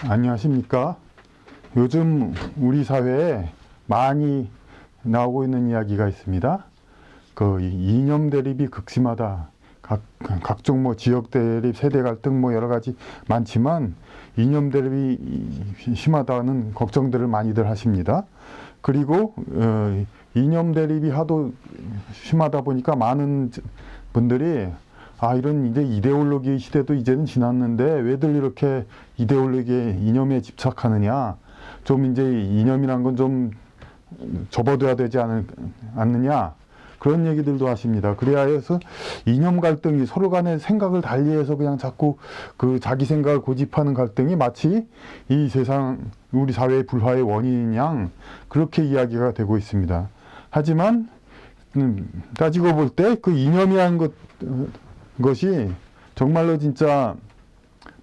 안녕하십니까. 요즘 우리 사회에 많이 나오고 있는 이야기가 있습니다. 그 이념 대립이 극심하다. 각종 뭐 지역 대립, 세대 갈등 뭐 여러 가지 많지만 이념 대립이 심하다는 걱정들을 많이들 하십니다. 그리고 이념 대립이 하도 심하다 보니까 많은 분들이 이런 이제 이데올로기 시대도 이제는 지났는데 왜들 이렇게 이데올로기에 이념에 집착하느냐, 좀 이제 이념이란 건 좀 접어둬야 되지 않느냐, 그런 얘기들도 하십니다. 그래야 해서 이념 갈등이 서로 간의 생각을 달리해서 그냥 자꾸 그 자기 생각을 고집하는 갈등이 마치 이 세상 우리 사회의 불화의 원인인 양 그렇게 이야기가 되고 있습니다. 하지만 따지고 볼 때 그 이념이라는 것이 정말로 진짜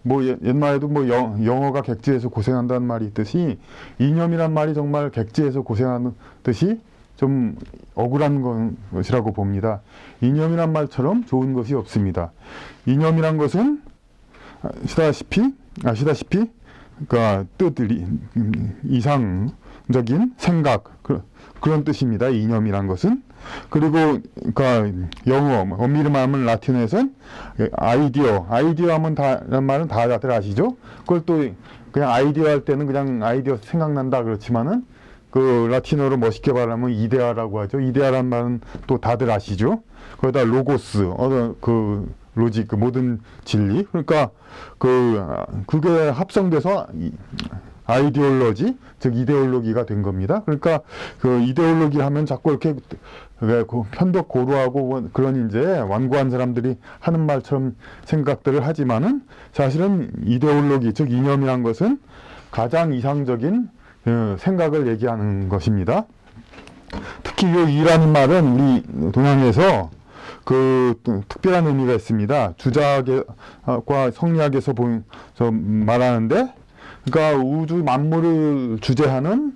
뭐 옛말에도 뭐 영어가 객지에서 고생한다는 말이 있듯이 이념이란 말이 정말 객지에서 고생하는 듯이 좀 억울한 것이라고 봅니다. 이념이란 말처럼 좋은 것이 없습니다. 이념이란 것은 아시다시피 그러니까 이상적인 생각 그런 뜻입니다. 이념이란 것은. 그리고 그러니까 영어 엄밀히 말하면 라틴어에서는 아이디어 하면 다라는 말은 다들 아시죠? 그걸 또 그냥 아이디어 할 때는 그냥 아이디어 생각난다 그렇지만은 그 라틴어로 멋있게 말하면 이데아라고 하죠. 이데아란 말은 또 다들 아시죠? 거기다 로고스, 그 로직, 그 모든 진리. 그러니까 그게 합성돼서 아이디올로지, 즉 이데올로기가 된 겁니다. 그러니까 그 이데올로기 하면 자꾸 이렇게 편벽 고루하고 그런 이제 완고한 사람들이 하는 말처럼 생각들을 하지만은 사실은 이데올로기, 즉 이념이란 것은 가장 이상적인 생각을 얘기하는 것입니다. 특히 이 이라는 말은 우리 동양에서 그 특별한 의미가 있습니다. 주자학과 성리학에서 말하는데, 그러니까 우주 만물을 주재하는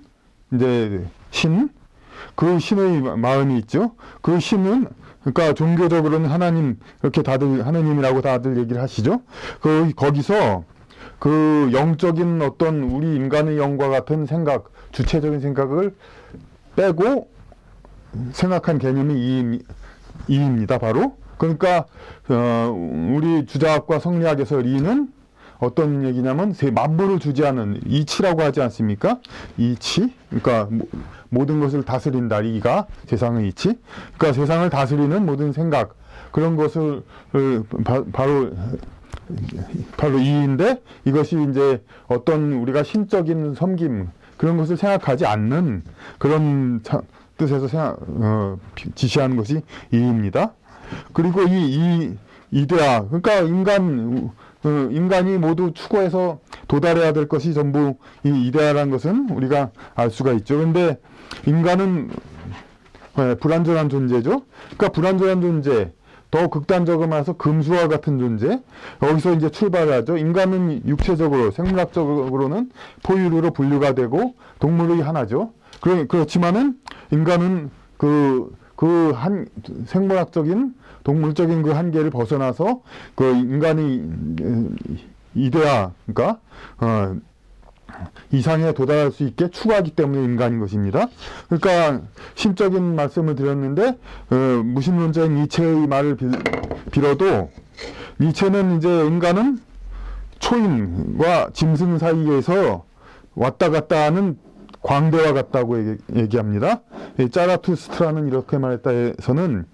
이제 그 신의 마음이 있죠. 그 신은 그러니까 종교적으로는 하나님, 이렇게 다들 하나님이라고 다들 얘기를 하시죠. 거기서 그 영적인 어떤 우리 인간의 영과 같은 생각, 주체적인 생각을 빼고 생각한 개념이 이입니다. 바로. 그러니까 우리 주자학과 성리학에서 리는 어떤 얘기냐면 만물을 주재하는 이치라고 하지 않습니까? 이치. 그러니까 모든 것을 다스린다. 리가 세상의 이치. 그러니까 세상을 다스리는 모든 생각, 그런 것을 바로 이인데, 이것이 이제 어떤 우리가 신적인 섬김 그런 것을 생각하지 않는 그런 뜻에서 지시하는 것이 이입니다. 그리고 이 이데아, 그러니까 인간이 모두 추구해서 도달해야 될 것이 전부 이 이데아라는 것은 우리가 알 수가 있죠. 그런데 인간은 불완전한 존재죠. 그러니까 불완전한 존재, 더 극단적으로 말해서 금수와 같은 존재, 여기서 이제 출발하죠. 인간은 육체적으로, 생물학적으로는 포유류로 분류가 되고 동물의 하나죠. 그렇지만은 인간은 한 생물학적인 동물적인 그 한계를 벗어나서 그 인간이 이데아, 그러니까 이상에 도달할 수 있게 추구하기 때문에 인간인 것입니다. 그러니까 심적인 말씀을 드렸는데 무신론자인 니체의 말을 빌어도, 니체는 이제 인간은 초인과 짐승 사이에서 왔다 갔다 하는 광대와 같다고 얘기합니다. 짜라투스트라는 이렇게 말했다 해서는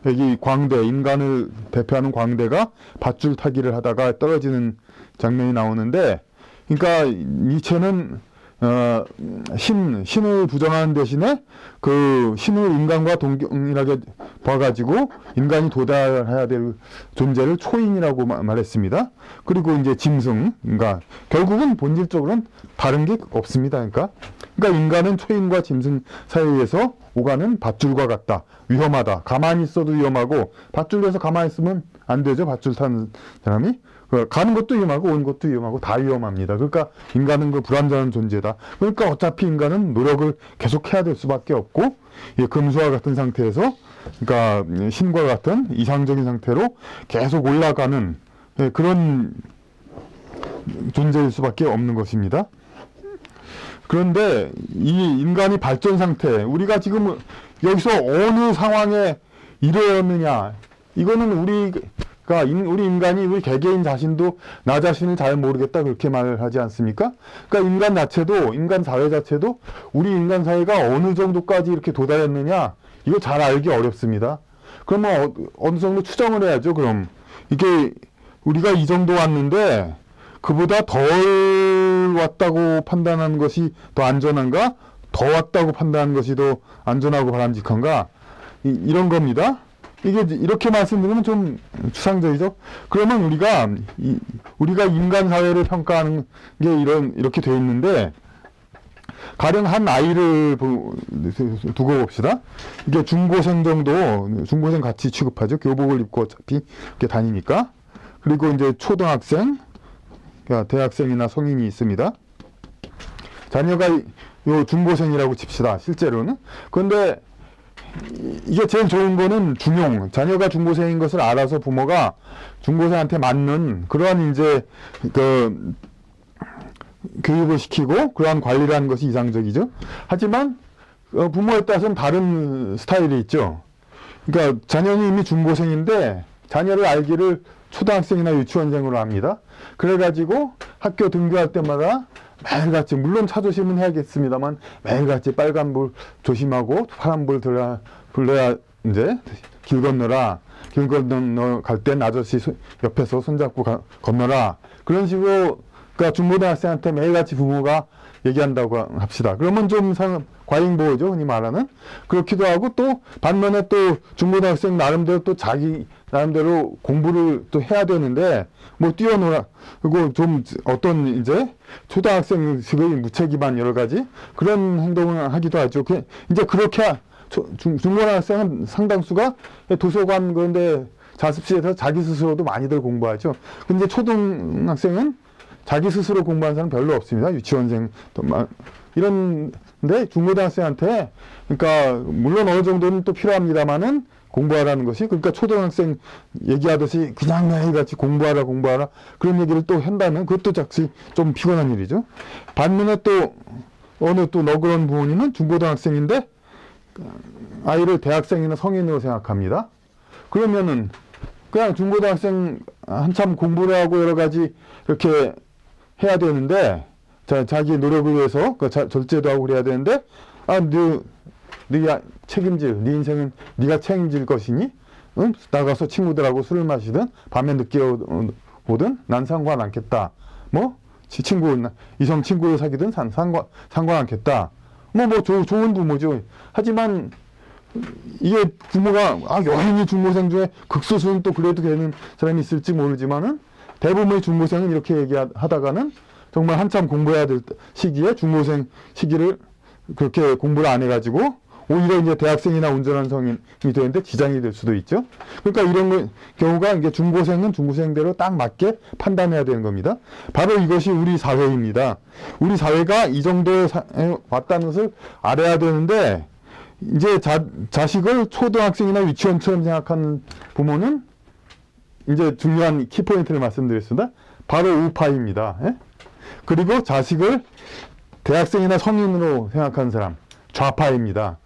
여기 광대, 인간을 대표하는 광대가 밧줄 타기를 하다가 떨어지는 장면이 나오는데, 그러니까 니체는 신을 부정하는 대신에 그 신을 인간과 동등하게 봐가지고 인간이 도달해야 될 존재를 초인이라고 말했습니다. 그리고 이제 짐승, 그러니까 결국은 본질적으로는 다른 게 없습니다. 그러니까 인간은 초인과 짐승 사이에서 오가는 밧줄과 같다. 위험하다. 가만히 있어도 위험하고, 밧줄에서 가만히 있으면 안 되죠. 밧줄 타는 사람이. 가는 것도 위험하고 오는 것도 위험하고 다 위험합니다. 그러니까 인간은 그 불완전한 존재다. 그러니까 어차피 인간은 노력을 계속해야 될 수밖에 없고, 금수와 같은 상태에서, 그러니까 신과 같은 이상적인 상태로 계속 올라가는 그런 존재일 수밖에 없는 것입니다. 그런데 이 인간이 발전 상태, 우리가 지금 여기서 어느 상황에 이르렀느냐, 이거는 우리 인간이, 우리 개개인 자신도 나 자신을 잘 모르겠다, 그렇게 말하지 않습니까? 그러니까 인간 자체도, 인간 사회 자체도 우리 인간 사회가 어느 정도까지 이렇게 도달했느냐, 이거 잘 알기 어렵습니다. 그러면 어느 정도 추정을 해야죠. 그럼 이게 우리가 이 정도 왔는데 그보다 덜 왔다고 판단하는 것이 더 안전한가? 더 왔다고 판단하는 것이 더 안전하고 바람직한가? 이런 겁니다. 이게 이렇게 말씀드리면 좀 추상적이죠. 그러면 우리가 인간 사회를 평가하는 게 이렇게 되어 있는데, 가령 한 아이를 두고 봅시다. 이게 중고생 정도, 중고생 같이 취급하죠. 교복을 입고 어차피 이렇게 다니니까. 그리고 이제 초등학생, 그러니까 대학생이나 성인이 있습니다. 자녀가 요 중고생이라고 칩시다. 실제로는. 그런데 이게 제일 좋은 거는 자녀가 중고생인 것을 알아서 부모가 중고생한테 맞는 그러한 이제 교육을 시키고 그러한 관리를 하는 것이 이상적이죠. 하지만 부모에 따라서는 다른 스타일이 있죠. 그러니까 자녀는 이미 중고생인데 자녀를 알기를 초등학생이나 유치원생으로 합니다. 그래가지고 학교 등교할 때마다 매일같이, 물론 차조심은 해야겠습니다만 매일같이 빨간불 조심하고 파란불 불러야 이제 길 건너라, 길 건너 갈 땐 아저씨 옆에서 손잡고 건너라, 그런 식으로 그러니까 중고등학생한테 매일같이 부모가 얘기한다고 합시다. 그러면 좀 과잉보호죠, 흔히 말하는. 그렇기도 하고, 또 반면에 또 중고등학생 나름대로 또 자기 나름대로 공부를 또 해야 되는데 뭐 뛰어놀아, 그리고 좀 어떤 이제 초등학생식의 무책임한 여러 가지 그런 행동을 하기도 하죠. 이제 그렇게 중고등학생은 상당수가 도서관 그런데 자습실에서 자기 스스로도 많이들 공부하죠. 근데 초등학생은 자기 스스로 공부하는 사람 별로 없습니다. 유치원생 이런데 중고등학생한테, 그러니까 물론 어느 정도는 또 필요합니다만은 공부하라는 것이, 그러니까 초등학생 얘기하듯이 그냥 매일같이 공부하라 그런 얘기를 또 한다면 그것도 역시 좀 피곤한 일이죠. 반면에 또 어느 또 너그러운 부모님은 중고등학생인데 아이를 대학생이나 성인으로 생각합니다. 그러면은 그냥 중고등학생 한참 공부를 하고 여러 가지 이렇게 해야 되는데, 자기 노력을 위해서 절제도 하고 그래야 되는데, 네가 책임질, 네 인생은 네가 책임질 것이니, 응? 나가서 친구들하고 술을 마시든 밤에 늦게 오든 난 상관 않겠다. 뭐 이성 친구를 사귀든 상관 않겠다. 좋은 부모죠. 하지만 이게 부모가 여행이 중고생 중에 극소수는 또 그래도 되는 사람이 있을지 모르지만은 대부분의 중고생은 이렇게 얘기하다가는 정말 한참 공부해야 될 시기에 중고생 시기를 그렇게 공부를 안 해가지고 오히려 이제 대학생이나 운전하는 성인이 되는데 지장이 될 수도 있죠. 그러니까 이런 경우가 이게 중고생은 중고생대로 딱 맞게 판단해야 되는 겁니다. 바로 이것이 우리 사회입니다. 우리 사회가 이 정도에 왔다는 것을 알아야 되는데, 이제 자식을 초등학생이나 유치원처럼 생각하는 부모는 이제 중요한 키포인트를 말씀드렸습니다. 바로 우파입니다. 예? 그리고 자식을 대학생이나 성인으로 생각하는 사람, 좌파입니다.